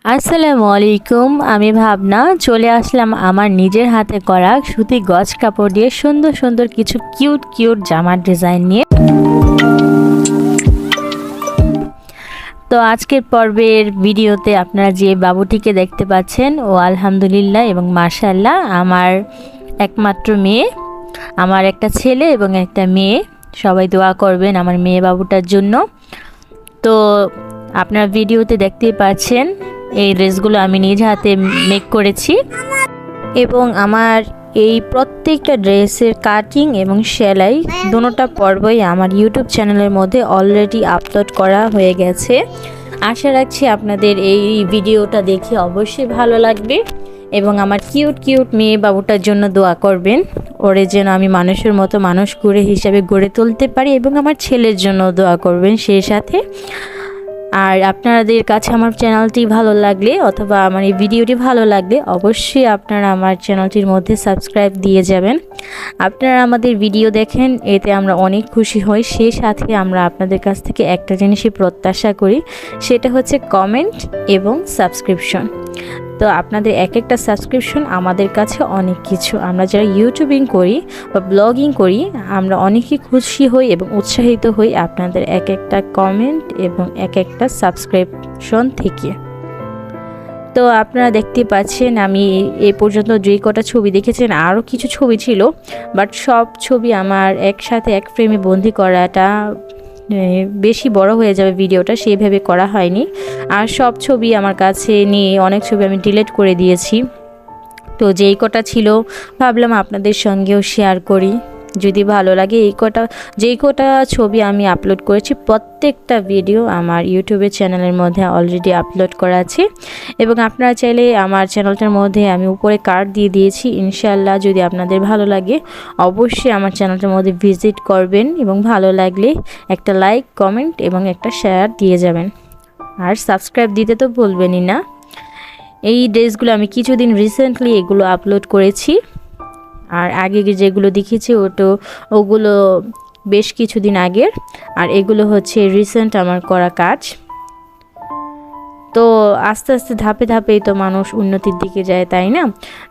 আসসালামুয়ালাইকুম, আমি ভাবনা চলে আসলাম আমার নিজের হাতে করা সুতি গজ কাপড় দিয়ে সুন্দর সুন্দর কিছু কিউট কিউট জামার ডিজাইন নিয়ে। তো আজকের পর্বের ভিডিওতে আপনারা যে বাবুটিকে দেখতে পাচ্ছেন ও আলহামদুলিল্লাহ এবং মাশাআল্লাহ আমার একমাত্র মেয়ে। আমার একটা ছেলে এবং একটা মেয়ে, সবাই দোয়া করবেন আমার মেয়ে বাবুটার জন্য। তো আপনারা ভিডিওতে দেখতেই পাচ্ছেন এই ড্রেসগুলো আমি নিজ হাতে মেক করেছি এবং আমার এই প্রত্যেকটা ড্রেসের কাটিং এবং সেলাই দুটোটা পর্বই আমার ইউটিউব চ্যানেলের মধ্যে অলরেডি আপলোড করা হয়ে গেছে। আশা রাখছি আপনাদের এই ভিডিওটা দেখে অবশ্যই ভালো লাগবে এবং আমার কিউট কিউট মেয়ে বাবুটার জন্য দোয়া করবেন, ওরে যেন আমি মানুষের মতো মানুষ করে হিসাবে গড়ে তুলতে পারি, এবং আমার ছেলের জন্য দোয়া করবেন সেই সাথে। আর আপনাদের কাছে আমার চ্যানেলটি ভালো লাগলে অথবা আমার এই ভিডিওটি ভালো লাগলে অবশ্যই আপনারা আমার চ্যানেলটির মধ্যে সাবস্ক্রাইব দিয়ে যাবেন। আপনারা আমাদের ভিডিও দেখেন, এতে আমরা অনেক খুশি হই। সেই সাথে আমরা আপনাদের কাছ থেকে একটা জিনিসই প্রত্যাশা করি, সেটা হচ্ছে কমেন্ট এবং সাবস্ক্রিপশন। তো আপনাদের এক একটা সাবস্ক্রিপশন আমাদের কাছে অনেক কিছু। আমরা যারা ইউটিউবিং করি বা ব্লগিং করি আমরা অনেকই খুশি হই এবং উৎসাহিত হই আপনাদের এক একটা কমেন্ট এবং এক একটা সাবস্ক্রিপশন থেকে। তো আপনারা দেখতে পাচ্ছেন আমি এ পর্যন্ত যে কটা ছবি দেখেছেন, আরও কিছু ছবি ছিল, বাট সব ছবি আমার একসাথে এক ফ্রেমে বন্দি করাটা বেশি বড় হয়ে যাবে ভিডিওটা, সেইভাবে করা হয়নি। আর সব ছবি আমার কাছে নিয়ে অনেক ছবি আমি ডিলিট করে দিয়েছি। তো যেই কটা ছিল ভাবলাম আপনাদের সঙ্গেও শেয়ার করি, যদি ভালো লাগে। যেই কটা ছবি আমি আপলোড করেছি প্রত্যেকটা ভিডিও আমার ইউটিউবের চ্যানেলের মধ্যে অলরেডি আপলোড করা আছে, এবং আপনারা চাইলে আমার চ্যানেলটার মধ্যে আমি উপরে কার্ড দিয়ে দিয়েছি। ইনশাআল্লাহ যদি আপনাদের ভালো লাগে অবশ্যই আমার চ্যানেলটার মধ্যে ভিজিট করবেন এবং ভালো লাগলে একটা লাইক, কমেন্ট এবং একটা শেয়ার দিয়ে যাবেন। আর সাবস্ক্রাইব দিতে তো ভুলবেনই না। এই ড্রেসগুলো আমি কিছুদিন রিসেন্টলি এগুলো আপলোড করেছি, আর আগে যেগুলো দেখেছি ওগুলো বেশ কিছুদিন আগের, আর এগুলো হচ্ছে রিসেন্ট আমার করা কাজ। তো আস্তে আস্তে ধাপে ধাপেই তো মানুষ উন্নতির দিকে যায়, তাই না?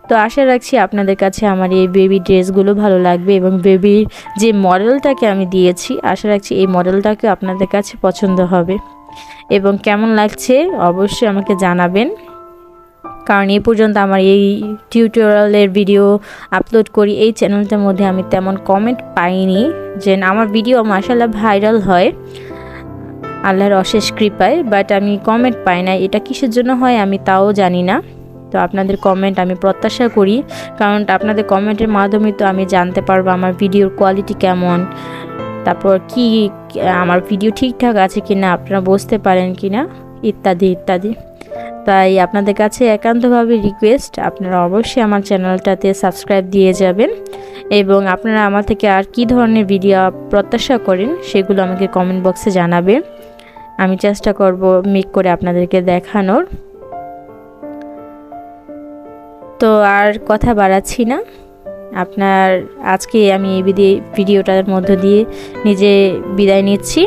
তো আশা রাখছি আপনাদের কাছে আমার এই বেবি ড্রেসগুলো ভালো লাগবে, এবং বেবির যে মডেলটাকে আমি দিয়েছি আশা রাখছি এই মডেলটাকে আপনাদের কাছে পছন্দ হবে, এবং কেমন লাগছে অবশ্যই আমাকে জানাবেন। কারণ এই পর্যন্ত আমার এই টিউটোরিয়ালের ভিডিও আপলোড করি এই চ্যানেলটার মধ্যে আমি তেমন কমেন্ট পাইনি যে আমার ভিডিও মাশাআল্লাহ ভাইরাল হয় আল্লাহর অশেষ কৃপায়, বাট আমি কমেন্ট পাই না। এটা কিসের জন্য হয় আমি তাও জানি না। তো আপনাদের কমেন্ট আমি প্রত্যাশা করি, কারণ আপনাদের কমেন্টের মাধ্যমে তো আমি জানতে পারবো আমার ভিডিওর কোয়ালিটি কেমন, তারপর কি আমার ভিডিও ঠিকঠাক আছে কিনা, আপনারা বুঝতে পারেন কিনা, ইত্যাদি ইত্যাদি। তাই আপনাদের কাছে একান্তভাবে রিকোয়েস্ট, আপনারা অবশ্যই আমার চ্যানেলটাতে সাবস্ক্রাইব দিয়ে যাবেন, এবং আপনারা আমার থেকে আর কি ধরনের ভিডিও প্রত্যাশা করেন সেগুলো আমাকে কমেন্ট বক্সে জানাবেন। আমি চেষ্টা করব মেক করে আপনাদেরকে দেখানোর। তো আর কথা বাড়াচ্ছি না, আপনার আজকে আমি এই ভিডিওটার মধ্য দিয়ে নিজে বিদায় নিচ্ছি।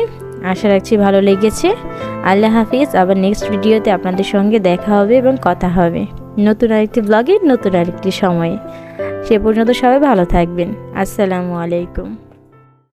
আশা রাখছি ভালো লেগেছে। আল্লাহ হাফিজ। আবার নেক্সট ভিডিওতে আপনাদের সঙ্গে দেখা হবে এবং কথা হবে নতুন আরেকটি ব্লগে, নতুন আরেকটি সময়ে। সে পর্যন্ত সবাই ভালো থাকবেন। আসসালামু আলাইকুম।